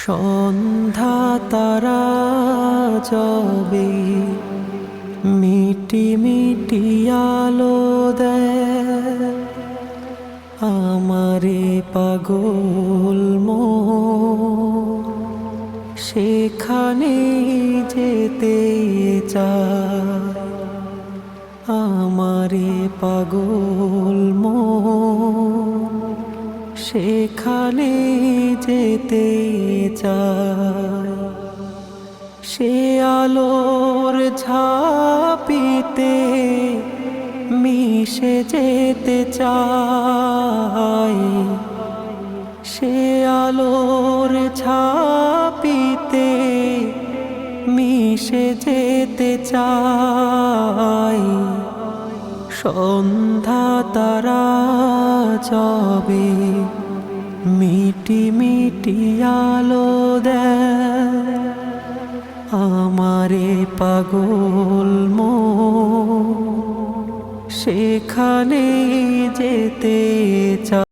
সন্ধ্যা তারা যবে মিটি মিটি আলো দেয়, আমারে পাগল মন সেখানে যেতে চায়। আমারে পাগল মন সেখানে যেতে চায়। সে আলোর ঝাঁপিতে মিশে যেতে চায়। সে আলোর ঝাঁপিতে মিশে যেতে চায়। সন্ধ্যা তারা যবে মিটি মিটি আলো দেয়, আমারে পাগল মন সেখানে যেতে চায়।